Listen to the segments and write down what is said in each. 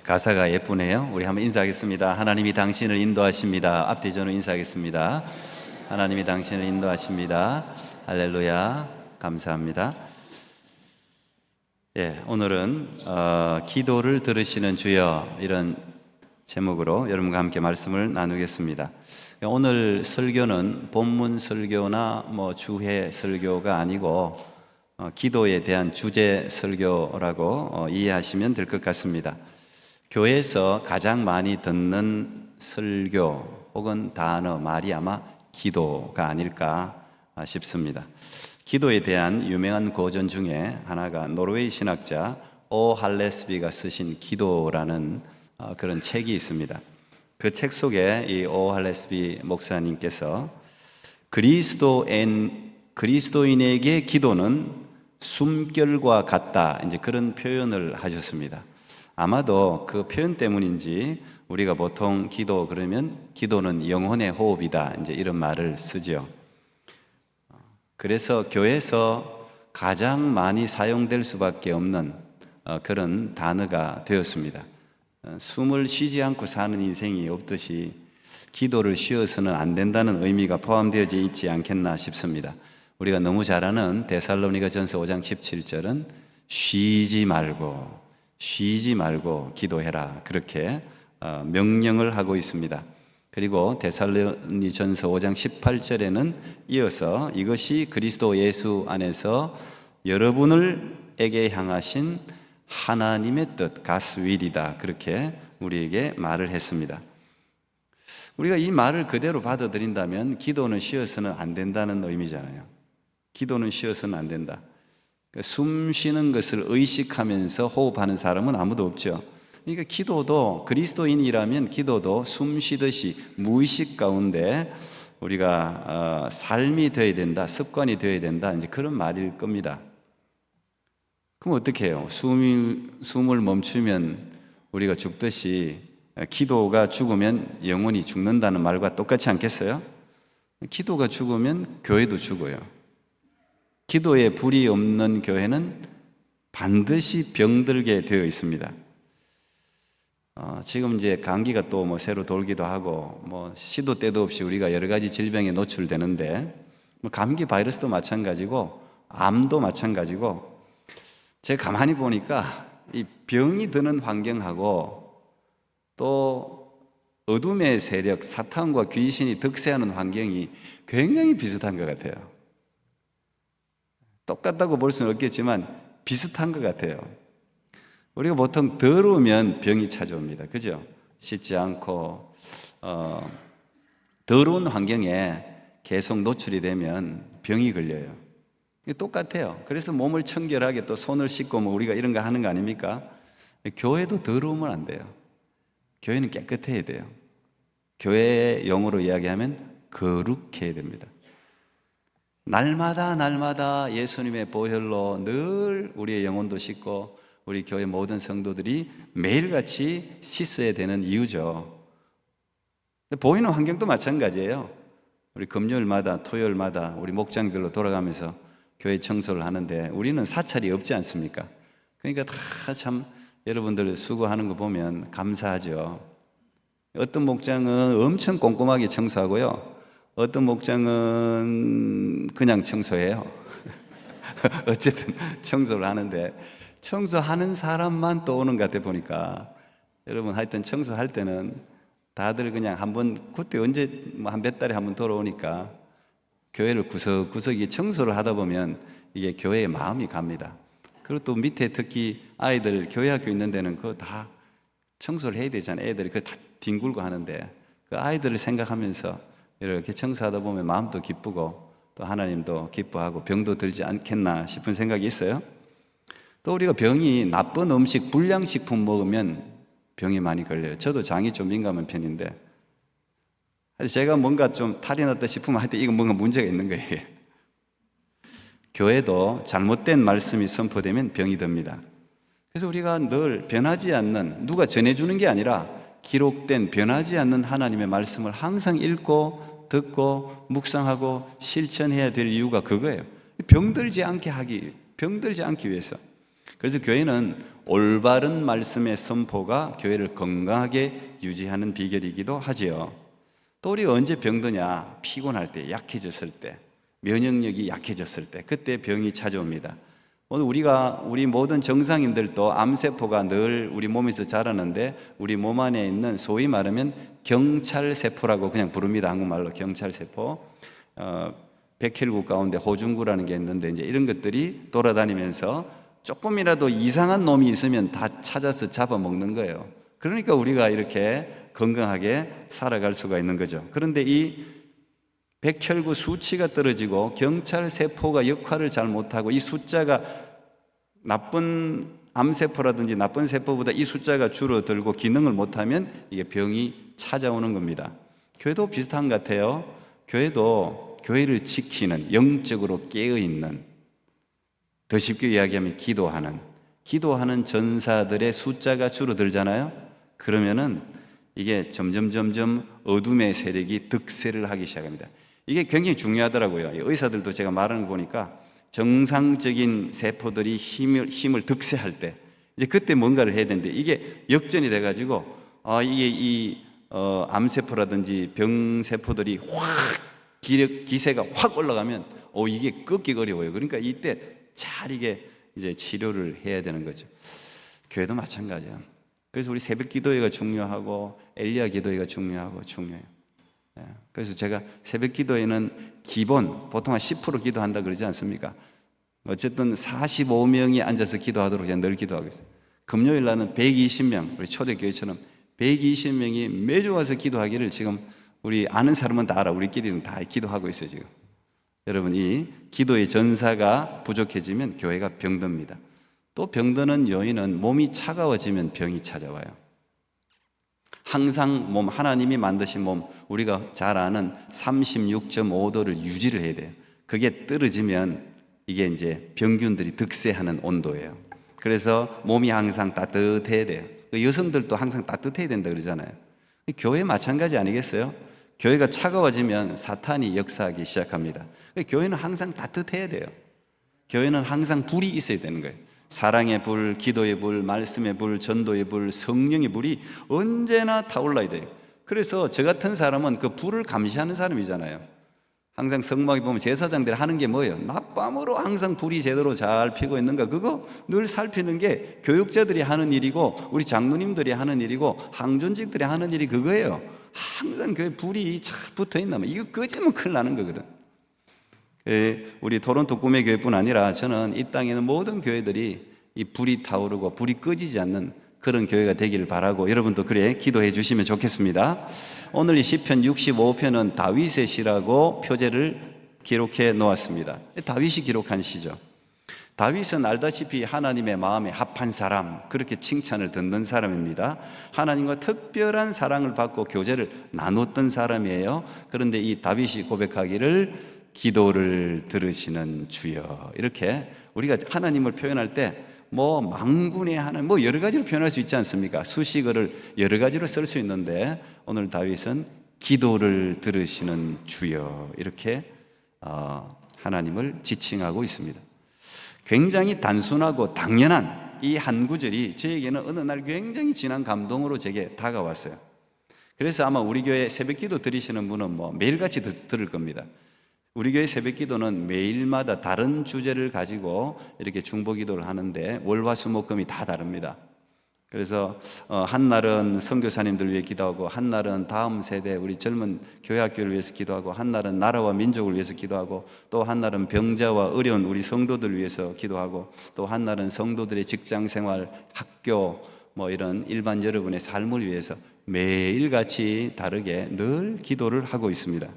가사가 예쁘네요. 우리 한번 인사하겠습니다. 하나님이 당신을 인도하십니다. 앞뒤전으로 인사하겠습니다. 하나님이 당신을 인도하십니다. 할렐루야. 감사합니다. 오늘은 기도를 들으시는 주여, 이런 제목으로 여러분과 함께 말씀을 나누겠습니다. 오늘 설교는 본문 설교나 주회 설교가 아니고 기도에 대한 주제 설교라고 이해하시면 될 것 같습니다. 교회에서 가장 많이 듣는 설교 혹은 단어, 말이 아마 기도가 아닐까 싶습니다. 기도에 대한 유명한 고전 중에 하나가 노르웨이 신학자 오 할레스비가 쓰신 기도라는 그런 책이 있습니다. 그 책 속에 이 오 할레스비 목사님께서 그리스도인에게 기도는 숨결과 같다, 이제 그런 표현을 하셨습니다. 아마도 그 표현 때문인지 우리가 보통 기도 그러면 기도는 영혼의 호흡이다, 이제 이런 말을 쓰죠. 그래서 교회에서 가장 많이 사용될 수밖에 없는 그런 단어가 되었습니다. 숨을 쉬지 않고 사는 인생이 없듯이 기도를 쉬어서는 안 된다는 의미가 포함되어져 있지 않겠나 싶습니다. 우리가 너무 잘 아는 데살로니가전서 5장 17절은 쉬지 말고 기도해라, 그렇게 명령을 하고 있습니다. 그리고 데살로니전서 5장 18절에는 이어서 이것이 그리스도 예수 안에서 여러분에게 향하신 하나님의 뜻, God's will이다, 그렇게 우리에게 말을 했습니다. 우리가 이 말을 그대로 받아들인다면 기도는 쉬어서는 안 된다는 의미잖아요. 기도는 쉬어서는 안 된다. 숨 쉬는 것을 의식하면서 호흡하는 사람은 아무도 없죠. 그러니까 기도도, 그리스도인이라면 기도도 숨 쉬듯이 무의식 가운데 우리가 삶이 되어야 된다, 습관이 되어야 된다, 이제 그런 말일 겁니다. 그럼 어떻게 해요? 숨을 멈추면 우리가 죽듯이 기도가 죽으면 영혼이 죽는다는 말과 똑같지 않겠어요? 기도가 죽으면 교회도 죽어요. 기도에 불이 없는 교회는 반드시 병들게 되어 있습니다. 지금 이제 감기가 또 새로 돌기도 하고 시도 때도 없이 우리가 여러 가지 질병에 노출되는데 감기 바이러스도 마찬가지고 암도 마찬가지고, 제가 가만히 보니까 이 병이 드는 환경하고 또 어둠의 세력, 사탄과 귀신이 득세하는 환경이 굉장히 비슷한 것 같아요. 똑같다고 볼 수는 없겠지만 비슷한 것 같아요. 우리가 보통 더러우면 병이 찾아옵니다. 그죠? 씻지 않고 더러운 환경에 계속 노출이 되면 병이 걸려요. 똑같아요. 그래서 몸을 청결하게 또 손을 씻고 우리가 이런 거 하는 거 아닙니까? 교회도 더러우면 안 돼요. 교회는 깨끗해야 돼요. 교회의 용어로 이야기하면 거룩해야 됩니다. 날마다 예수님의 보혈로 늘 우리의 영혼도 씻고 우리 교회 모든 성도들이 매일같이 씻어야 되는 이유죠. 보이는 환경도 마찬가지예요. 우리 금요일마다 토요일마다 우리 목장별로 돌아가면서 교회 청소를 하는데 우리는 사찰이 없지 않습니까? 그러니까 다 참 여러분들 수고하는 거 보면 감사하죠. 어떤 목장은 엄청 꼼꼼하게 청소하고요, 어떤 목장은 그냥 청소해요. 어쨌든 청소를 하는데 청소하는 사람만 또 오는 것 같아 보니까, 여러분 하여튼 청소할 때는 다들 그냥 한번, 그때 언제 한 몇 달에 한번 돌아오니까 교회를 구석구석이 청소를 하다 보면 이게 교회의 마음이 갑니다. 그리고 또 밑에 특히 아이들 교회 학교 있는 데는 그거 다 청소를 해야 되잖아요. 애들이 그거 다 뒹굴고 하는데 그 아이들을 생각하면서 이렇게 청소하다 보면 마음도 기쁘고 또 하나님도 기뻐하고 병도 들지 않겠나 싶은 생각이 있어요. 또 우리가 병이 나쁜 음식, 불량식품 먹으면 병이 많이 걸려요. 저도 장이 좀 민감한 편인데 제가 뭔가 좀 탈이 났다 싶으면 하여튼 이거 뭔가 문제가 있는 거예요. 교회도 잘못된 말씀이 선포되면 병이 듭니다. 그래서 우리가 늘 변하지 않는, 누가 전해주는 게 아니라 기록된 변하지 않는 하나님의 말씀을 항상 읽고 듣고 묵상하고 실천해야 될 이유가 그거예요. 병들지 않기 위해서. 그래서 교회는 올바른 말씀의 선포가 교회를 건강하게 유지하는 비결이기도 하지요. 또 우리가 언제 병드냐? 피곤할 때, 약해졌을 때, 면역력이 약해졌을 때, 그때 병이 찾아옵니다. 오늘 우리 모든 정상인들도 암세포가 늘 우리 몸에서 자라는데, 우리 몸 안에 있는 소위 말하면 경찰세포라고 그냥 부릅니다. 한국말로 경찰세포. 백혈구 가운데 호중구라는 게 있는데, 이제 이런 것들이 돌아다니면서 조금이라도 이상한 놈이 있으면 다 찾아서 잡아먹는 거예요. 그러니까 우리가 이렇게 건강하게 살아갈 수가 있는 거죠. 그런데 이 백혈구 수치가 떨어지고 경찰세포가 역할을 잘 못하고, 이 숫자가 나쁜 암세포라든지 나쁜 세포보다 이 숫자가 줄어들고 기능을 못하면 이게 병이 찾아오는 겁니다. 교회도 비슷한 것 같아요. 교회도 교회를 지키는, 영적으로 깨어있는, 더 쉽게 이야기하면 기도하는 전사들의 숫자가 줄어들잖아요. 그러면은 이게 점점 어둠의 세력이 득세를 하기 시작합니다. 이게 굉장히 중요하더라고요. 의사들도 제가 말하는 거 보니까 정상적인 세포들이 힘을 득세할 때, 이제 그때 뭔가를 해야 되는데, 이게 역전이 돼가지고 이게 암세포라든지 병세포들이 기세가 확 올라가면 이게 꺾기 어려워요. 그러니까 이때 잘 이게 이제 치료를 해야 되는 거죠. 교회도 마찬가지예요. 그래서 우리 새벽 기도회가 중요하고 엘리야 기도회가 중요해요. 그래서 제가 새벽 기도회는 기본 보통 한 10% 기도한다 그러지 않습니까? 어쨌든 45명이 앉아서 기도하도록 제가 늘 기도하고 있어요. 금요일 날은 120명, 우리 초대교회처럼 120명이 매주 와서 기도하기를 지금 우리 아는 사람은 다 알아. 우리끼리는 다 기도하고 있어요 지금. 여러분, 이 기도의 전사가 부족해지면 교회가 병듭니다. 또 병드는 요인은 몸이 차가워지면 병이 찾아와요. 항상 하나님이 만드신 몸, 우리가 잘 아는 36.5도를 유지를 해야 돼요. 그게 떨어지면 이게 이제 병균들이 득세하는 온도예요. 그래서 몸이 항상 따뜻해야 돼요. 여성들도 항상 따뜻해야 된다 그러잖아요. 교회 마찬가지 아니겠어요? 교회가 차가워지면 사탄이 역사하기 시작합니다. 교회는 항상 따뜻해야 돼요. 교회는 항상 불이 있어야 되는 거예요. 사랑의 불, 기도의 불, 말씀의 불, 전도의 불, 성령의 불이 언제나 타올라야 돼요. 그래서 저 같은 사람은 그 불을 감시하는 사람이잖아요. 항상 성막에 보면 제사장들이 하는 게 뭐예요? 낮밤으로 항상 불이 제대로 잘 피고 있는가, 그거 늘 살피는 게 교육자들이 하는 일이고, 우리 장로님들이 하는 일이고, 항존직들이 하는 일이 그거예요. 항상 교회 불이 잘 붙어 있나, 이거 꺼지면 큰일 나는 거거든. 우리 토론토 꿈의 교회뿐 아니라 저는 이 땅에 있는 모든 교회들이 이 불이 타오르고 불이 꺼지지 않는 그런 교회가 되기를 바라고, 여러분도 그래 기도해 주시면 좋겠습니다. 오늘 이 시편 65편은 다윗의 시라고 표제를 기록해 놓았습니다. 다윗이 기록한 시죠. 다윗은 알다시피 하나님의 마음에 합한 사람, 그렇게 칭찬을 듣는 사람입니다. 하나님과 특별한 사랑을 받고 교제를 나눴던 사람이에요. 그런데 이 다윗이 고백하기를 기도를 들으시는 주여, 이렇게 우리가 하나님을 표현할 때 망군의 하나님, 여러 가지로 표현할 수 있지 않습니까? 수식어를 여러 가지로 쓸 수 있는데, 오늘 다윗은 기도를 들으시는 주여, 이렇게 하나님을 지칭하고 있습니다. 굉장히 단순하고 당연한 이 한 구절이 저에게는 어느 날 굉장히 진한 감동으로 제게 다가왔어요. 그래서 아마 우리 교회 새벽기도 드리시는 분은 매일같이 들을 겁니다. 우리 교회 새벽기도는 매일마다 다른 주제를 가지고 이렇게 중보기도를 하는데, 월화수목금이 다 다릅니다. 그래서 한 날은 선교사님들 위해 기도하고, 한 날은 다음 세대 우리 젊은 교회학교를 위해서 기도하고, 한 날은 나라와 민족을 위해서 기도하고, 또 한 날은 병자와 어려운 우리 성도들 위해서 기도하고, 또 한 날은 성도들의 직장생활, 학교 이런 일반 여러분의 삶을 위해서 매일같이 다르게 늘 기도를 하고 있습니다.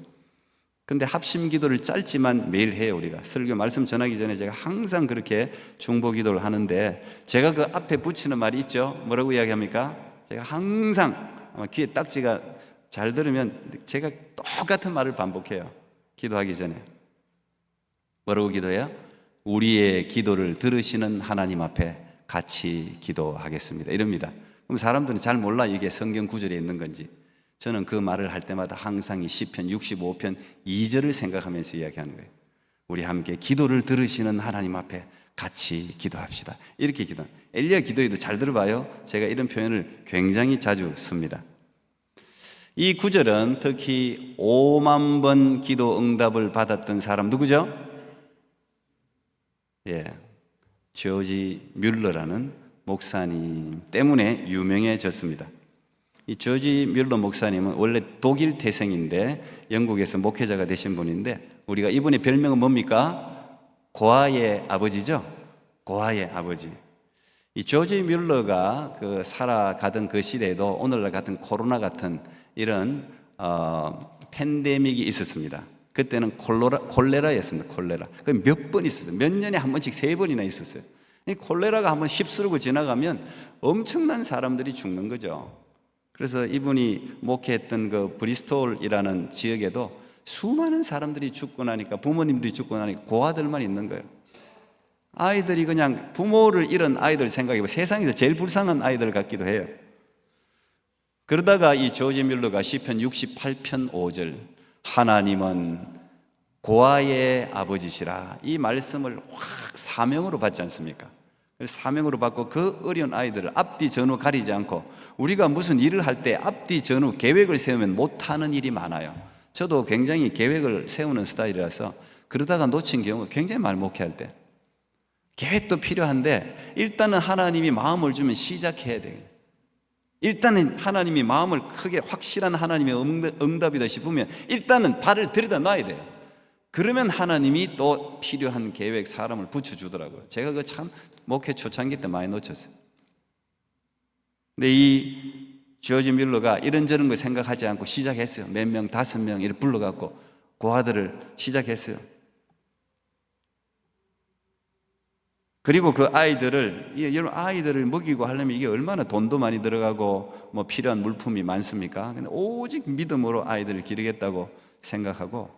근데 합심 기도를 짧지만 매일 해요. 우리가 설교 말씀 전하기 전에 제가 항상 그렇게 중보 기도를 하는데, 제가 그 앞에 붙이는 말이 있죠. 뭐라고 이야기합니까? 제가 항상 아마 귀에 딱지가 잘 들으면 제가 똑같은 말을 반복해요. 기도하기 전에 뭐라고 기도해요? 우리의 기도를 들으시는 하나님 앞에 같이 기도하겠습니다, 이럽니다. 그럼 사람들은 잘 몰라 이게 성경 구절에 있는 건지. 저는 그 말을 할 때마다 항상 이 시편 65편 2절을 생각하면서 이야기하는 거예요. 우리 함께 기도를 들으시는 하나님 앞에 같이 기도합시다. 이렇게 기도. 엘리야 기도에도 잘 들어봐요. 제가 이런 표현을 굉장히 자주 씁니다. 이 구절은 특히 5만 번 기도 응답을 받았던 사람 누구죠? 예, 조지 뮬러라는 목사님 때문에 유명해졌습니다. 이 조지 뮬러 목사님은 원래 독일 태생인데 영국에서 목회자가 되신 분인데, 우리가 이분의 별명은 뭡니까? 고아의 아버지죠. 고아의 아버지. 이 조지 뮬러가 살아가던 그 시대에도 오늘날 같은 코로나 같은 이런 팬데믹이 있었습니다. 그때는 콜레라였습니다. 콜레라. 그 몇 번 있었어요. 몇 년에 한 번씩 3번이나 있었어요. 이 콜레라가 한번 휩쓸고 지나가면 엄청난 사람들이 죽는 거죠. 그래서 이분이 목회했던 그 브리스톨이라는 지역에도 수많은 사람들이 죽고 나니까, 부모님들이 죽고 나니까 고아들만 있는 거예요. 아이들이 그냥 부모를 잃은 아이들 생각해보면 세상에서 제일 불쌍한 아이들 같기도 해요. 그러다가 이 조지 뮬러가 시편 68편 5절 하나님은 고아의 아버지시라, 이 말씀을 확 사명으로 받지 않습니까? 사명으로 받고 그 어려운 아이들을 앞뒤 전후 가리지 않고, 우리가 무슨 일을 할 때 앞뒤 전후 계획을 세우면 못하는 일이 많아요. 저도 굉장히 계획을 세우는 스타일이라서 그러다가 놓친 경우가 굉장히 많이 목회할 때. 계획도 필요한데 일단은 하나님이 마음을 주면 시작해야 돼요. 일단은 하나님이 마음을 크게, 확실한 하나님의 응답이다 싶으면 일단은 발을 들여다 놔야 돼요. 그러면 하나님이 또 필요한 계획, 사람을 붙여주더라고요. 제가 그 참 목회 초창기 때 많이 놓쳤어요. 근데 이 조지 뮬러가 이런저런 거 생각하지 않고 시작했어요. 몇 명, 5명 이렇게 불러갖고 고아들을 시작했어요. 그리고 그 아이들을, 여러분 아이들을 먹이고 하려면 이게 얼마나 돈도 많이 들어가고 뭐 필요한 물품이 많습니까? 근데 오직 믿음으로 아이들을 기르겠다고 생각하고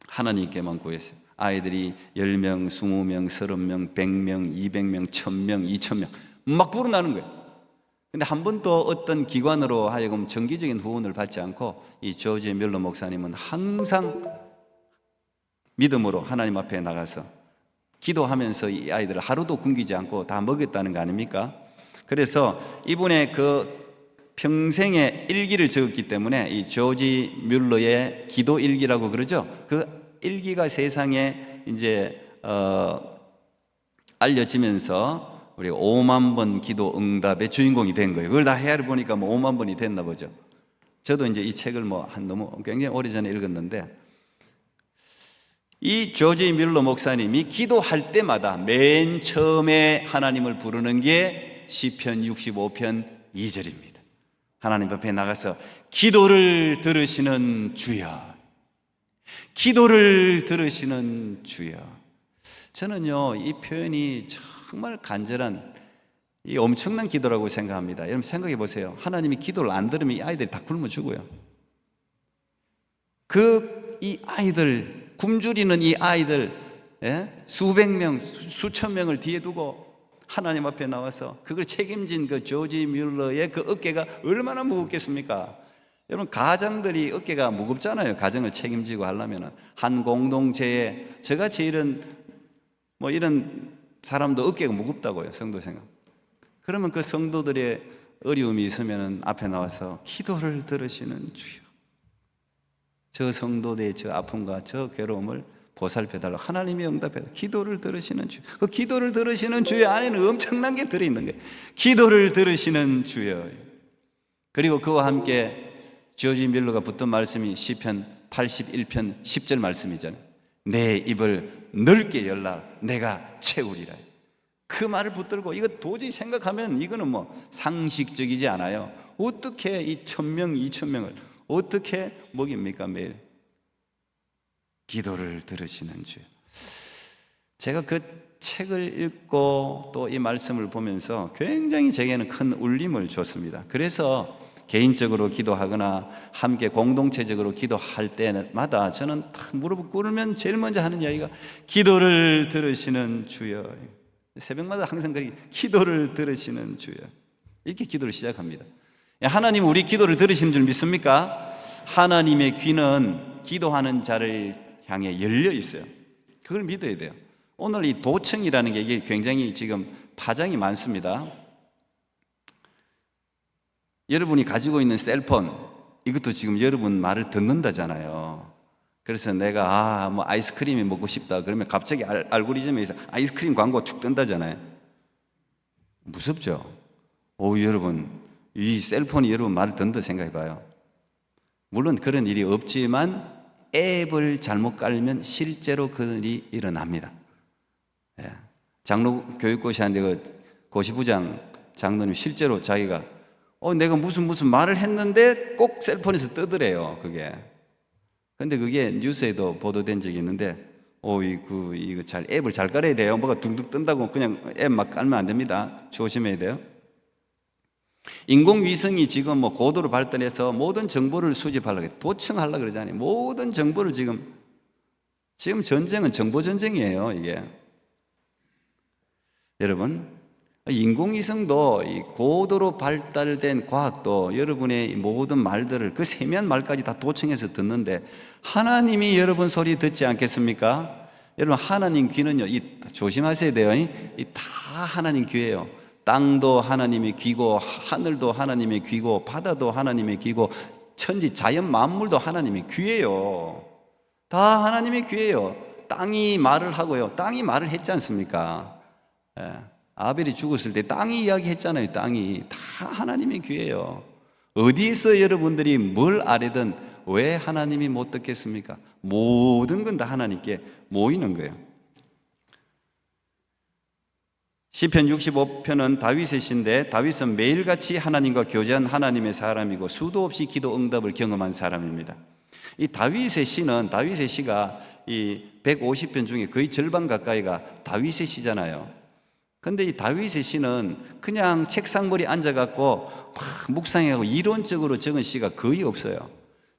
하나님께만 구했어요. 아이들이 10명, 20명, 30명, 100명, 200명, 1000명, 2000명 막 불어나는 거예요. 근데 한 번도 어떤 기관으로 하여금 정기적인 후원을 받지 않고 이 조지 뮬러 목사님은 항상 믿음으로 하나님 앞에 나가서 기도하면서 이 아이들을 하루도 굶기지 않고 다 먹였다는 거 아닙니까? 그래서 이분의 그 평생의 일기를 적었기 때문에 이 조지 뮬러의 기도 일기라고 그러죠. 그 일기가 세상에 이제 알려지면서 우리 5만 번 기도 응답의 주인공이 된 거예요. 그걸 다 헤아려 보니까 뭐 5만 번이 됐나 보죠. 저도 이제 이 책을 너무 굉장히 오래전에 읽었는데, 이 조지 뮬러 목사님이 기도할 때마다 맨 처음에 하나님을 부르는 게 시편 65편 2절입니다. 하나님 앞에 나가서 기도를 들으시는 주여, 기도를 들으시는 주여. 저는요 이 표현이 정말 간절한, 이 엄청난 기도라고 생각합니다. 여러분 생각해 보세요. 하나님이 기도를 안 들으면 이 아이들이 다 굶어 죽어요. 이 아이들, 굶주리는 이 아이들, 수백 명, 수천 명을 뒤에 두고 하나님 앞에 나와서 그걸 책임진 그 조지 뮬러의 그 어깨가 얼마나 무겁겠습니까? 여러분 가장들이 어깨가 무겁잖아요. 가정을 책임지고 하려면 한 공동체에 저같이 이런 사람도 어깨가 무겁다고요. 성도 생각. 그러면 그 성도들의 어려움이 있으면 앞에 나와서 기도를 들으시는 주여, 저 성도들의 저 아픔과 저 괴로움을 보살펴달라고 하나님이 응답해서 기도를 들으시는 주여. 그 기도를 들으시는 주여 안에는 엄청난 게 들어있는 거예요. 기도를 들으시는 주여. 그리고 그와 함께 조지 뮬러가 붙던 말씀이 시편 81편 10절 말씀이잖아요. 내 입을 넓게 열라 내가 채우리라. 그 말을 붙들고, 이거 도저히 생각하면 이거는 상식적이지 않아요. 어떻게 이 1000명, 2000명을 어떻게 먹입니까 매일? 기도를 들으시는 주. 제가 그 책을 읽고 또 이 말씀을 보면서 굉장히 제게는 큰 울림을 줬습니다. 그래서 개인적으로 기도하거나 함께 공동체적으로 기도할 때마다 저는 딱 무릎을 꿇으면 제일 먼저 하는 이야기가 기도를 들으시는 주여. 새벽마다 항상 그렇게 기도를 들으시는 주여, 이렇게 기도를 시작합니다. 하나님 우리 기도를 들으시는 줄 믿습니까? 하나님의 귀는 기도하는 자를 향해 열려 있어요. 그걸 믿어야 돼요. 오늘 이 도청이라는 게 이게 굉장히 지금 파장이 많습니다. 여러분이 가지고 있는 셀폰, 이것도 지금 여러분 말을 듣는다잖아요. 그래서 내가 뭐 아이스크림이 먹고 싶다 그러면 갑자기 알고리즘에서 아이스크림 광고 툭 뜬다잖아요. 무섭죠? 여러분, 이 셀폰이 여러분 말을 듣는다 생각해봐요. 물론 그런 일이 없지만 앱을 잘못 깔면 실제로 그런 일이 일어납니다. 예. 장로 교육고시한테 그 고시부장 장로님 실제로 자기가 내가 무슨 말을 했는데 꼭 셀폰에서 뜨더래요, 그게. 근데 그게 뉴스에도 보도된 적이 있는데, 이거 앱을 잘 깔아야 돼요. 뭐가 둥둥 뜬다고 그냥 앱 막 깔면 안 됩니다. 조심해야 돼요. 인공위성이 지금 뭐 고도로 발달해서 모든 정보를 수집하려고 도청하려고 그러잖아요. 모든 정보를 지금 전쟁은 정보 전쟁이에요, 이게. 여러분, 인공위성도 이 고도로 발달된 과학도 여러분의 모든 말들을 그 세미한 말까지 다 도청해서 듣는데 하나님이 여러분 소리 듣지 않겠습니까? 여러분, 하나님 귀는요, 조심하셔야 돼요. 이 다 하나님 귀예요. 땅도 하나님의 귀고 하늘도 하나님의 귀고 바다도 하나님의 귀고 천지 자연 만물도 하나님의 귀예요. 다 하나님의 귀예요. 땅이 말을 하고요. 땅이 말을 했지 않습니까? 예. 아벨이 죽었을 때 땅이 이야기했잖아요. 땅이 다 하나님의 귀예요. 어디서 여러분들이 뭘 아뢰든 왜 하나님이 못 듣겠습니까? 모든 건 다 하나님께 모이는 거예요. 시편 65편은 다윗의 시인데 다윗은 매일같이 하나님과 교제한 하나님의 사람이고 수도 없이 기도 응답을 경험한 사람입니다. 이 다윗의 시가 이 150편 중에 거의 절반 가까이가 다윗의 시잖아요. 근데 이 다윗의 시는 그냥 책상머리 앉아갖고 막 묵상하고 이론적으로 적은 시가 거의 없어요.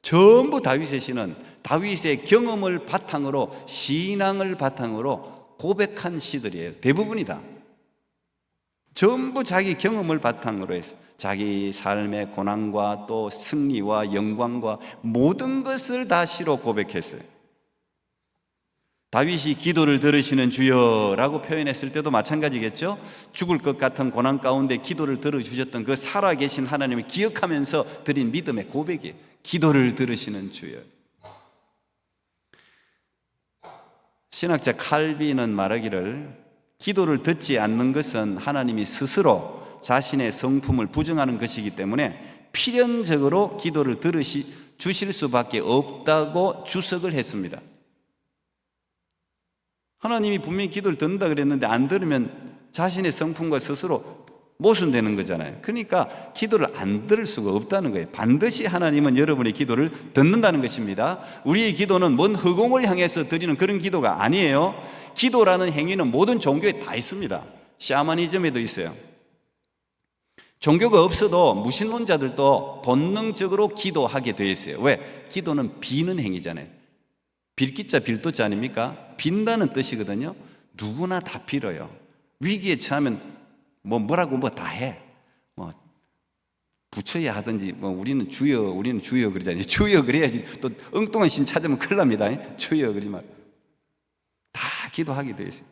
전부 다윗의 시는 다윗의 경험을 바탕으로 신앙을 바탕으로 고백한 시들이에요. 대부분이다. 전부 자기 경험을 바탕으로 해서 자기 삶의 고난과 또 승리와 영광과 모든 것을 다 시로 고백했어요. 다윗이 기도를 들으시는 주여라고 표현했을 때도 마찬가지겠죠. 죽을 것 같은 고난 가운데 기도를 들어주셨던 그 살아계신 하나님을 기억하면서 드린 믿음의 고백이에요. 기도를 들으시는 주여. 신학자 칼빈은 말하기를 기도를 듣지 않는 것은 하나님이 스스로 자신의 성품을 부정하는 것이기 때문에 필연적으로 기도를 주실 수밖에 없다고 주석을 했습니다. 하나님이 분명히 기도를 듣는다 그랬는데 안 들으면 자신의 성품과 스스로 모순되는 거잖아요. 그러니까 기도를 안 들을 수가 없다는 거예요. 반드시 하나님은 여러분의 기도를 듣는다는 것입니다. 우리의 기도는 뭔 허공을 향해서 드리는 그런 기도가 아니에요. 기도라는 행위는 모든 종교에 다 있습니다. 샤머니즘에도 있어요. 종교가 없어도 무신론자들도 본능적으로 기도하게 되어 있어요. 왜? 기도는 비는 행위잖아요. 빌기자 빌도자 아닙니까? 빈다는 뜻이거든요. 누구나 다 빌어요. 위기에 처하면 뭐라고 다 해. 부처야 하든지 우리는 주여 그러잖아요. 주여 그래야지. 또 엉뚱한 신 찾으면 큰일 납니다. 주여 그러지 말고. 다 기도하게 되어 있어요.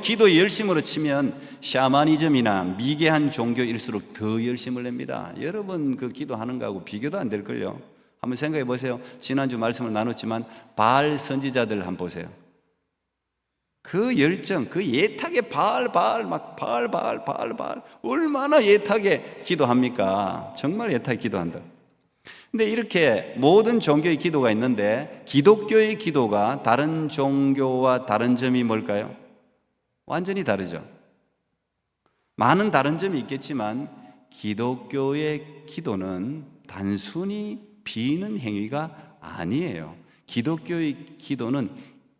기도에 열심으로 치면 샤머니즘이나 미개한 종교일수록 더 열심을 냅니다. 여러분 그 기도하는 거하고 비교도 안 될걸요. 한번 생각해 보세요. 지난주 말씀을 나눴지만 바알 선지자들 한번 보세요. 그 열정, 그 예탁의 바알 얼마나 예탁에 기도합니까? 정말 예탁에 기도한다. 근데 이렇게 모든 종교의 기도가 있는데 기독교의 기도가 다른 종교와 다른 점이 뭘까요? 완전히 다르죠. 많은 다른 점이 있겠지만 기독교의 기도는 단순히 비는 행위가 아니에요. 기독교의 기도는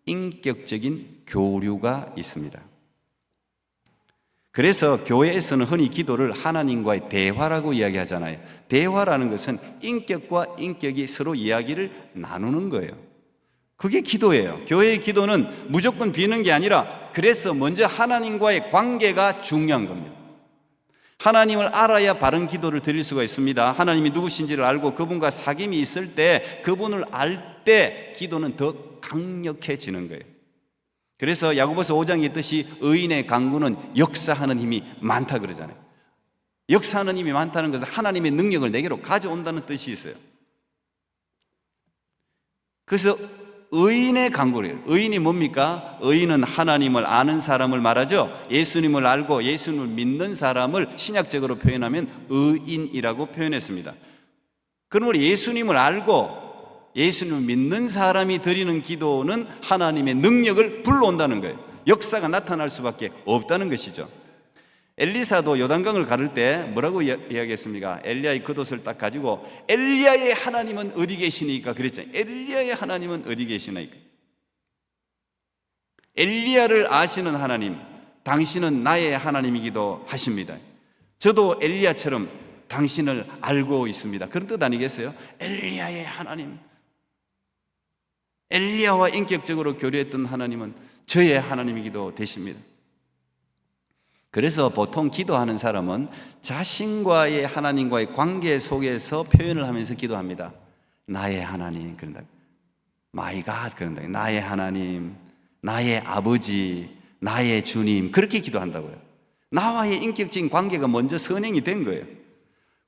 인격적인 교류가 있습니다. 그래서 교회에서는 흔히 기도를 하나님과의 대화라고 이야기하잖아요. 대화라는 것은 인격과 인격이 서로 이야기를 나누는 거예요. 그게 기도예요. 교회의 기도는 무조건 비는 게 아니라 그래서 먼저 하나님과의 관계가 중요한 겁니다. 하나님을 알아야 바른 기도를 드릴 수가 있습니다. 하나님이 누구신지를 알고 그분과 사귐이 있을 때, 그분을 알 때 기도는 더 강력해지는 거예요. 그래서 야고보서 5장에 있듯이 의인의 강구는 역사하는 힘이 많다 그러잖아요. 역사하는 힘이 많다는 것은 하나님의 능력을 내게로 가져온다는 뜻이 있어요. 그래서 의인의 강구래요. 의인이 뭡니까? 의인은 하나님을 아는 사람을 말하죠. 예수님을 알고 예수님을 믿는 사람을 신약적으로 표현하면 의인이라고 표현했습니다. 그러므로 예수님을 알고 예수님을 믿는 사람이 드리는 기도는 하나님의 능력을 불러온다는 거예요. 역사가 나타날 수밖에 없다는 것이죠. 엘리사도 요단강을 가를 때 뭐라고 이야기했습니까? 엘리야의 겉옷을 딱 가지고 엘리야의 하나님은 어디 계시니까 그랬잖아요. 엘리야의 하나님은 어디 계시나이까. 엘리야를 아시는 하나님, 당신은 나의 하나님이기도 하십니다. 저도 엘리야처럼 당신을 알고 있습니다. 그런 뜻 아니겠어요? 엘리야의 하나님, 엘리야와 인격적으로 교류했던 하나님은 저의 하나님이기도 되십니다. 그래서 보통 기도하는 사람은 자신과의 하나님과의 관계 속에서 표현을 하면서 기도합니다. 나의 하나님 그런다. My God 그런다. 나의 하나님, 나의 아버지, 나의 주님 그렇게 기도한다고요. 나와의 인격적인 관계가 먼저 선행이 된 거예요.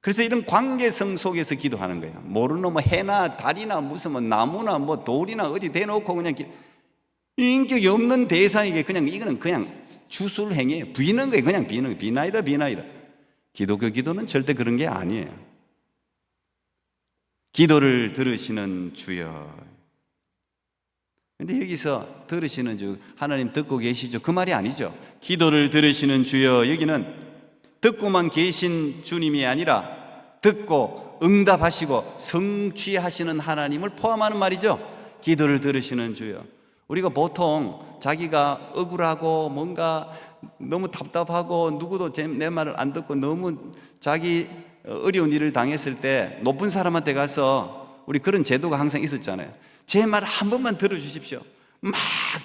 그래서 이런 관계성 속에서 기도하는 거예요. 모르는 뭐 해나 달이나 무슨 뭐 나무나 뭐 돌이나 어디 대놓고 그냥 인격이 없는 대상에게 그냥 이거는 그냥 주술 행위에 비는 거예요. 그냥 비는 거예요. 비나이다 비나이다. 기독교 기도는 절대 그런 게 아니에요. 기도를 들으시는 주여. 근데 여기서 들으시는 주, 하나님 듣고 계시죠? 그 말이 아니죠. 기도를 들으시는 주여, 여기는 듣고만 계신 주님이 아니라 듣고 응답하시고 성취하시는 하나님을 포함하는 말이죠. 기도를 들으시는 주여. 우리가 보통 자기가 억울하고 뭔가 너무 답답하고 누구도 내 말을 안 듣고 너무 자기 어려운 일을 당했을 때 높은 사람한테 가서 우리 그런 제도가 항상 있었잖아요. 제 말 한 번만 들어주십시오. 막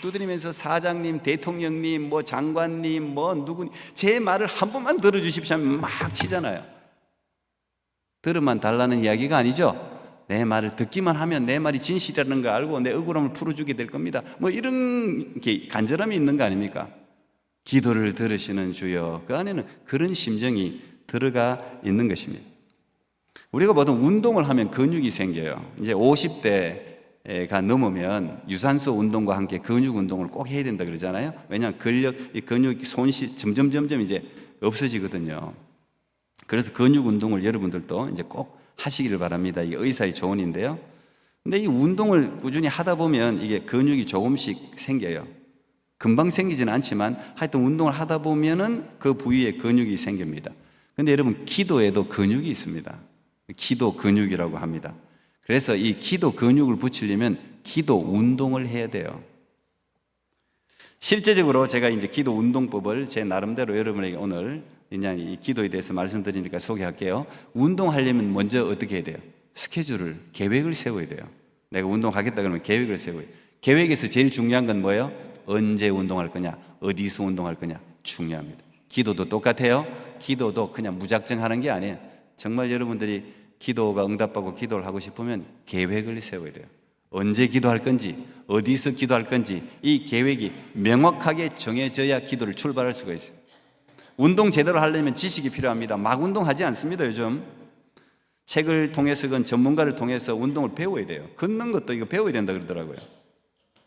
두드리면서 사장님, 대통령님, 뭐 장관님, 뭐 누구 제 말을 한 번만 들어주십시오 하면 막 치잖아요. 들으면 달라는 이야기가 아니죠. 내 말을 듣기만 하면 내 말이 진실이라는 걸 알고 내 억울함을 풀어주게 될 겁니다. 뭐 이런 게 간절함이 있는 거 아닙니까? 기도를 들으시는 주여. 그 안에는 그런 심정이 들어가 있는 것입니다. 우리가 보통 운동을 하면 근육이 생겨요. 이제 50대가 넘으면 유산소 운동과 함께 근육 운동을 꼭 해야 된다 그러잖아요. 왜냐하면 근육 손실 점점 이제 없어지거든요. 그래서 근육 운동을 여러분들도 이제 꼭 하시기를 바랍니다. 이게 의사의 조언인데요. 근데 이 운동을 꾸준히 하다 보면 이게 근육이 조금씩 생겨요. 금방 생기지는 않지만 하여튼 운동을 하다 보면은 그 부위에 근육이 생깁니다. 근데 여러분 기도에도 근육이 있습니다. 기도 근육이라고 합니다. 그래서 이 기도 근육을 붙이려면 기도 운동을 해야 돼요. 실제적으로 제가 이제 기도 운동법을 제 나름대로 여러분에게 오늘 그냥 이 기도에 대해서 말씀드리니까 소개할게요. 운동하려면 먼저 어떻게 해야 돼요? 스케줄을, 계획을 세워야 돼요. 내가 운동하겠다 그러면 계획을 세워야 돼요. 계획에서 제일 중요한 건 뭐예요? 언제 운동할 거냐, 어디서 운동할 거냐 중요합니다. 기도도 똑같아요. 기도도 그냥 무작정 하는 게 아니에요. 정말 여러분들이 기도가 응답받고 기도를 하고 싶으면 계획을 세워야 돼요. 언제 기도할 건지, 어디서 기도할 건지 이 계획이 명확하게 정해져야 기도를 출발할 수가 있어요. 운동 제대로 하려면 지식이 필요합니다. 막 운동하지 않습니다. 요즘 책을 통해서건 전문가를 통해서 운동을 배워야 돼요. 걷는 것도 이거 배워야 된다 그러더라고요.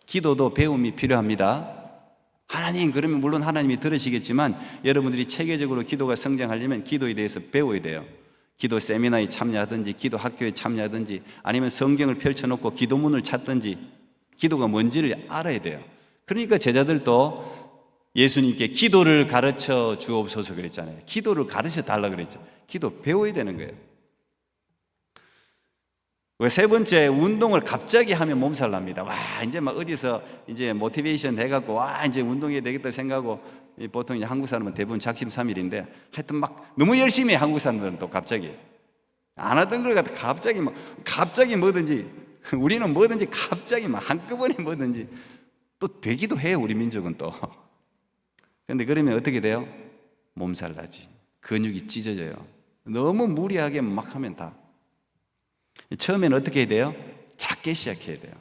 기도도 배움이 필요합니다. 하나님 그러면 물론 하나님이 들으시겠지만 여러분들이 체계적으로 기도가 성장하려면 기도에 대해서 배워야 돼요. 기도 세미나에 참여하든지 기도 학교에 참여하든지 아니면 성경을 펼쳐놓고 기도문을 찾든지 기도가 뭔지를 알아야 돼요. 그러니까 제자들도 예수님께 기도를 가르쳐 주옵소서 그랬잖아요. 기도를 가르쳐 달라 그랬죠. 기도 배워야 되는 거예요. 세 번째, 운동을 갑자기 하면 몸살 납니다. 와, 이제 막 어디서 이제 모티베이션 해갖고 와, 이제 운동해야 되겠다 생각하고 보통 이제 한국 사람은 대부분 작심삼일인데 하여튼 막 너무 열심히 해, 한국 사람들은 또 갑자기 안 하던 걸 갖다 갑자기 뭐든지 우리는 뭐든지 갑자기 막 한꺼번에 뭐든지 또 되기도 해요. 우리 민족은 또. 근데 그러면 어떻게 돼요? 몸살 나지. 근육이 찢어져요. 너무 무리하게 막 하면 다. 처음에는 어떻게 해야 돼요? 작게 시작해야 돼요.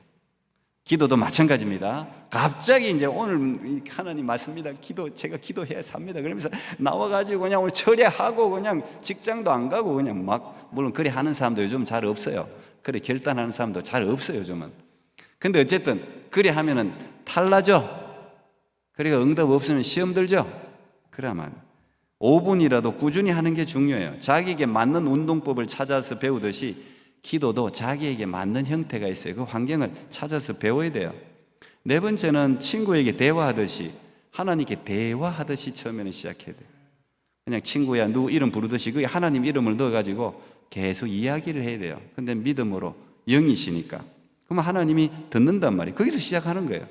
기도도 마찬가지입니다. 갑자기 이제 오늘 하나님 맞습니다. 제가 기도해야 삽니다. 그러면서 나와가지고 그냥 오늘 철회하고 그냥 직장도 안 가고 그냥 막, 물론 그래 하는 사람도 요즘 잘 없어요. 그래 결단하는 사람도 잘 없어요, 요즘은. 근데 어쨌든 그래 하면은 탈나죠. 그리고 응답 없으면 시험 들죠. 그래야만 5분이라도 꾸준히 하는 게 중요해요. 자기에게 맞는 운동법을 찾아서 배우듯이 기도도 자기에게 맞는 형태가 있어요. 그 환경을 찾아서 배워야 돼요. 네 번째는 친구에게 대화하듯이, 하나님께 대화하듯이 처음에는 시작해야 돼요. 그냥 친구야 누구 이름 부르듯이 그게 하나님 이름을 넣어가지고 계속 이야기를 해야 돼요. 근데 믿음으로, 영이시니까. 그러면 하나님이 듣는단 말이에요. 거기서 시작하는 거예요.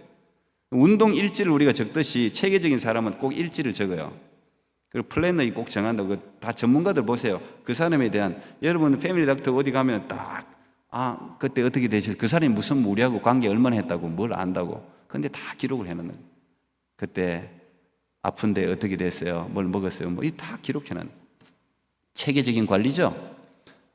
운동 일지를 우리가 적듯이 체계적인 사람은 꼭 일지를 적어요. 그리고 플래너이 꼭 정한다고. 다 전문가들 보세요. 그 사람에 대한, 여러분 패밀리 닥터 어디 가면 딱, 그때 어떻게 되셨어요? 그 사람이 무슨 우리하고 관계 얼마나 했다고, 뭘 안다고. 근데 다 기록을 해놓는 거예요. 그때 아픈데 어떻게 됐어요? 뭘 먹었어요? 뭐, 이 다 기록해놓는 거예요. 체계적인 관리죠?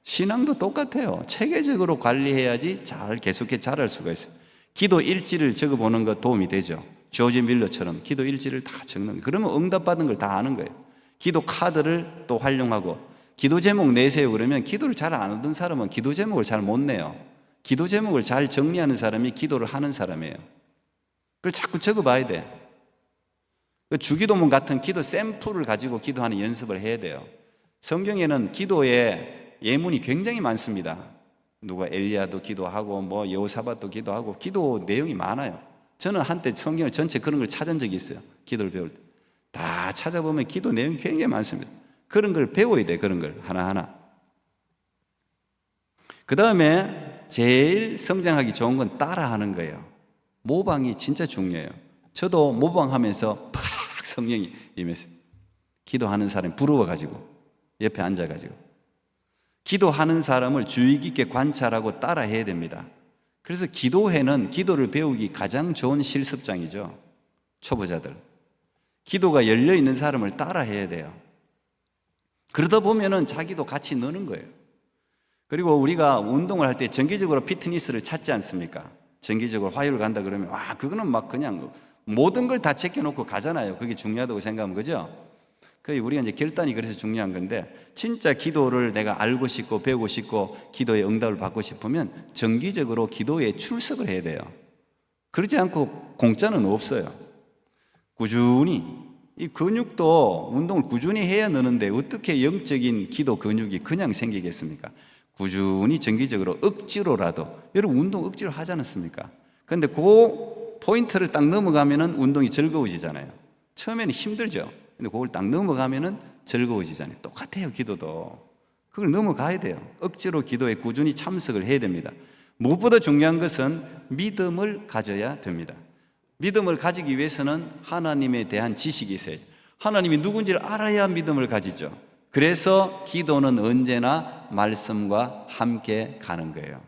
신앙도 똑같아요. 체계적으로 관리해야지 계속해서 잘할 수가 있어요. 기도 일지를 적어보는 것 도움이 되죠. 조지 밀러처럼 기도 일지를 다 적는 거예요. 그러면 응답받은 걸 다 아는 거예요. 기도 카드를 또 활용하고, 기도 제목 내세요 그러면 기도를 잘 안 하던 사람은 기도 제목을 잘 못 내요. 기도 제목을 잘 정리하는 사람이 기도를 하는 사람이에요. 그걸 자꾸 적어봐야 돼. 주기도문 같은 기도 샘플을 가지고 기도하는 연습을 해야 돼요. 성경에는 기도에 예문이 굉장히 많습니다. 누가 엘리야도 기도하고 뭐 여호사밧도 기도하고 기도 내용이 많아요. 저는 한때 성경을 전체 그런 걸 찾은 적이 있어요. 기도를 배울 때. 다 찾아보면 기도 내용이 굉장히 많습니다. 그런 걸 배워야 돼. 그런 걸 하나하나. 그 다음에 제일 성장하기 좋은 건 따라하는 거예요. 모방이 진짜 중요해요. 저도 모방하면서 팍 성령이 임했어요. 기도하는 사람이 부러워가지고 옆에 앉아가지고 기도하는 사람을 주의 깊게 관찰하고 따라해야 됩니다. 그래서 기도회는 기도를 배우기 가장 좋은 실습장이죠. 초보자들. 기도가 열려있는 사람을 따라해야 돼요. 그러다 보면은 자기도 같이 느는 거예요. 그리고 우리가 운동을 할 때 정기적으로 피트니스를 찾지 않습니까? 정기적으로 화요일 간다 그러면 그거는 막 그냥 모든 걸 다 제껴놓고 가잖아요. 그게 중요하다고 생각하면, 그죠? 우리가 이제 결단이 그래서 중요한 건데, 진짜 기도를 내가 알고 싶고 배우고 싶고 기도의 응답을 받고 싶으면 정기적으로 기도에 출석을 해야 돼요. 그러지 않고 공짜는 없어요. 꾸준히, 이 근육도 운동을 꾸준히 해야 느는데 어떻게 영적인 기도 근육이 그냥 생기겠습니까? 꾸준히 정기적으로 억지로라도, 여러분 운동 억지로 하지 않았습니까? 근데 그 포인트를 딱 넘어가면은 운동이 즐거워지잖아요. 처음에는 힘들죠. 근데 그걸 딱 넘어가면은 즐거워지잖아요. 똑같아요, 기도도. 그걸 넘어가야 돼요. 억지로 기도에 꾸준히 참석을 해야 됩니다. 무엇보다 중요한 것은 믿음을 가져야 됩니다. 믿음을 가지기 위해서는 하나님에 대한 지식이 있어야죠. 하나님이 누군지를 알아야 믿음을 가지죠. 그래서 기도는 언제나 말씀과 함께 가는 거예요.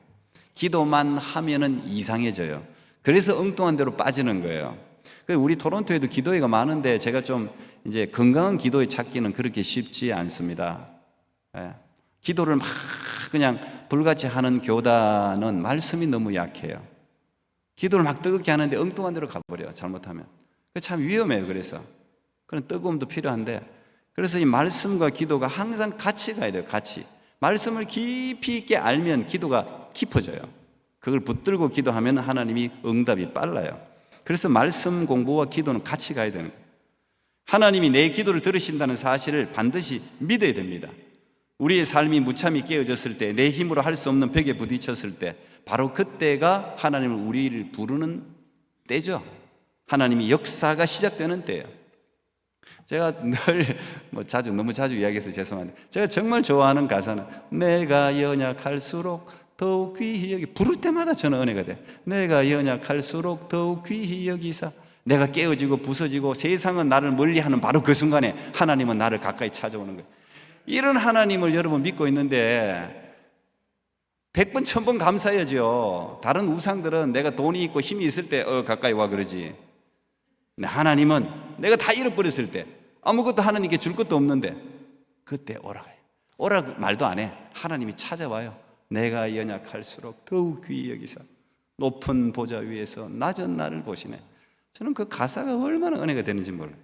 기도만 하면은 이상해져요. 그래서 엉뚱한 데로 빠지는 거예요. 우리 토론토에도 기도회가 많은데 제가 좀 이제 건강한 기도회 찾기는 그렇게 쉽지 않습니다. 기도를 막 그냥 불같이 하는 교단은 말씀이 너무 약해요. 기도를 막 뜨겁게 하는데 엉뚱한 데로 가버려요, 잘못하면. 참 위험해요. 그래서 그런 뜨거움도 필요한데, 그래서 이 말씀과 기도가 항상 같이 가야 돼요. 같이. 말씀을 깊이 있게 알면 기도가 깊어져요. 그걸 붙들고 기도하면 하나님이 응답이 빨라요. 그래서 말씀 공부와 기도는 같이 가야 되는 거예요. 하나님이 내 기도를 들으신다는 사실을 반드시 믿어야 됩니다. 우리의 삶이 무참히 깨어졌을 때, 내 힘으로 할 수 없는 벽에 부딪혔을 때, 바로 그때가 하나님을 우리를 부르는 때죠. 하나님이 역사가 시작되는 때예요. 제가 늘 너무 자주 이야기해서 죄송한데, 제가 정말 좋아하는 가사는 내가 연약할수록 더욱 귀히 여기, 부를 때마다 저는 은혜가 돼. 내가 연약할수록 더욱 귀히 여기사. 내가 깨어지고 부서지고 세상은 나를 멀리하는 바로 그 순간에 하나님은 나를 가까이 찾아오는 거예요. 이런 하나님을 여러분 믿고 있는데 100번 1000번 감사해야죠. 다른 우상들은 내가 돈이 있고 힘이 있을 때 가까이 와 그러지. 근데 하나님은 내가 다 잃어버렸을 때, 아무것도 하나님께 줄 것도 없는데 그때 오라 해요. 오라 말도 안 해. 하나님이 찾아와요. 내가 연약할수록 더욱 귀히 여기사. 높은 보좌 위에서 낮은 나를 보시네. 저는 그 가사가 얼마나 은혜가 되는지 몰라요.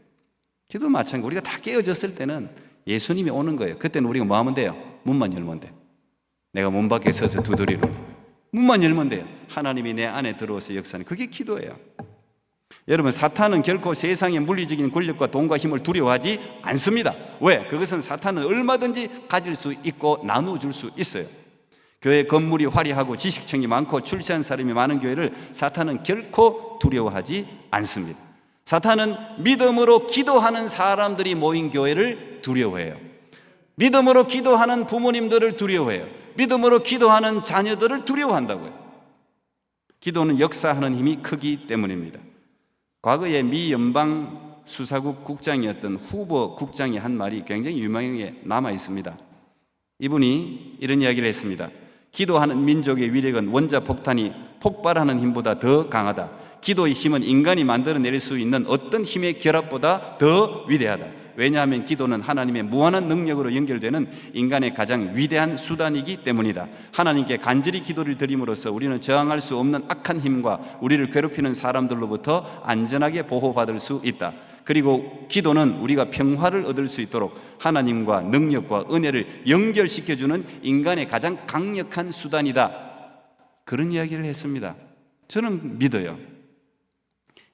기도 마찬가지. 우리가 다 깨어졌을 때는 예수님이 오는 거예요. 그때는 우리가 뭐 하면 돼요? 문만 열면 돼요. 내가 문 밖에 서서 두드리노니 문만 열면 돼요. 하나님이 내 안에 들어와서 역사하는, 그게 기도예요. 여러분, 사탄은 결코 세상의 물리적인 권력과 돈과 힘을 두려워하지 않습니다. 왜? 그것은 사탄은 얼마든지 가질 수 있고 나누어줄 수 있어요. 교회 건물이 화려하고 지식층이 많고 출세한 사람이 많은 교회를 사탄은 결코 두려워하지 않습니다. 사탄은 믿음으로 기도하는 사람들이 모인 교회를 두려워해요. 믿음으로 기도하는 부모님들을 두려워해요. 믿음으로 기도하는 자녀들을 두려워한다고요. 기도는 역사하는 힘이 크기 때문입니다. 과거에 미 연방 수사국 국장이었던 후보 국장이 한 말이 굉장히 유명하게 남아 있습니다. 이분이 이런 이야기를 했습니다. 기도하는 민족의 위력은 원자 폭탄이 폭발하는 힘보다 더 강하다. 기도의 힘은 인간이 만들어낼 수 있는 어떤 힘의 결합보다 더 위대하다. 왜냐하면 기도는 하나님의 무한한 능력으로 연결되는 인간의 가장 위대한 수단이기 때문이다. 하나님께 간절히 기도를 드림으로써 우리는 저항할 수 없는 악한 힘과 우리를 괴롭히는 사람들로부터 안전하게 보호받을 수 있다. 그리고 기도는 우리가 평화를 얻을 수 있도록 하나님과 능력과 은혜를 연결시켜주는 인간의 가장 강력한 수단이다. 그런 이야기를 했습니다. 저는 믿어요.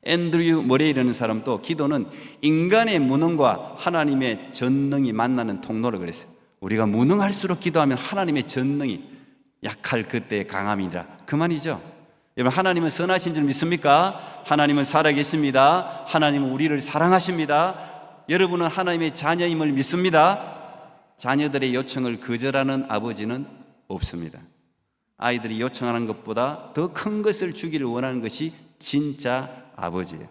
앤드류 머레이라는 사람도 기도는 인간의 무능과 하나님의 전능이 만나는 통로를 그랬어요. 우리가 무능할수록 기도하면 하나님의 전능이 약할 그때의 강함이라, 그 말이죠. 여러분, 하나님은 선하신 줄 믿습니까? 하나님은 살아계십니다. 하나님은 우리를 사랑하십니다. 여러분은 하나님의 자녀임을 믿습니다. 자녀들의 요청을 거절하는 아버지는 없습니다. 아이들이 요청하는 것보다 더 큰 것을 주기를 원하는 것이 진짜 아버지예요.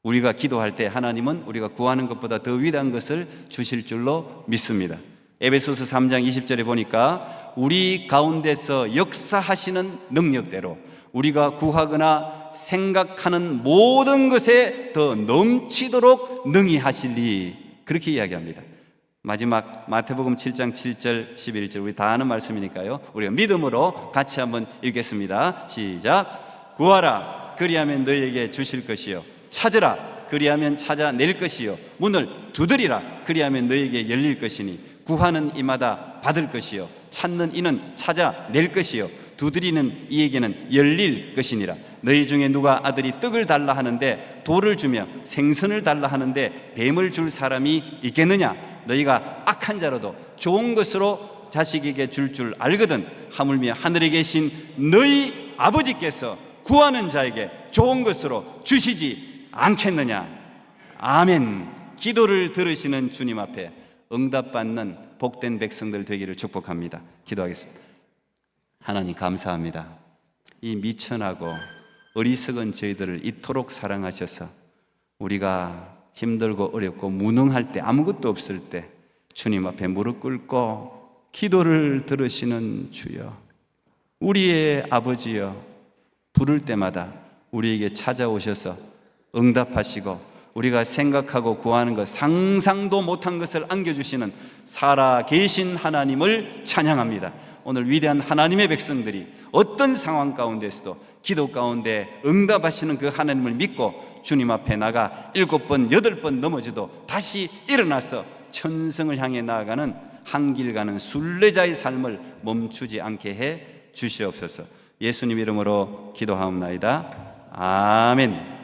우리가 기도할 때 하나님은 우리가 구하는 것보다 더 위대한 것을 주실 줄로 믿습니다. 에베소서 3장 20절에 보니까 우리 가운데서 역사하시는 능력대로 우리가 구하거나 생각하는 모든 것에 더 넘치도록 능히 하시리, 그렇게 이야기합니다. 마지막 마태복음 7장 7절 11절 우리 다 아는 말씀이니까요, 우리가 믿음으로 같이 한번 읽겠습니다. 시작. 구하라 그리하면 너희에게 주실 것이요, 찾으라 그리하면 찾아낼 것이요, 문을 두드리라 그리하면 너희에게 열릴 것이니 구하는 이마다 받을 것이요, 찾는 이는 찾아낼 것이요, 두드리는 이에게는 열릴 것이니라. 너희 중에 누가 아들이 떡을 달라 하는데 돌을 주며 생선을 달라 하는데 뱀을 줄 사람이 있겠느냐? 너희가 악한 자로도 좋은 것으로 자식에게 줄 알거든 하물며 하늘에 계신 너희 아버지께서 구하는 자에게 좋은 것으로 주시지 않겠느냐? 아멘. 기도를 들으시는 주님 앞에 응답받는 복된 백성들 되기를 축복합니다. 기도하겠습니다. 하나님 감사합니다. 이 미천하고 어리석은 저희들을 이토록 사랑하셔서 우리가 힘들고 어렵고 무능할 때, 아무것도 없을 때 주님 앞에 무릎 꿇고 기도를 들으시는 주여, 우리의 아버지여, 부를 때마다 우리에게 찾아오셔서 응답하시고 우리가 생각하고 구하는 것, 상상도 못한 것을 안겨주시는 살아계신 하나님을 찬양합니다. 오늘 위대한 하나님의 백성들이 어떤 상황 가운데서도 기도 가운데 응답하시는 그 하나님을 믿고 주님 앞에 나가 7번, 8번 넘어져도 다시 일어나서 천성을 향해 나아가는 한 길 가는 순례자의 삶을 멈추지 않게 해 주시옵소서. 예수님 이름으로 기도하옵나이다. 아멘.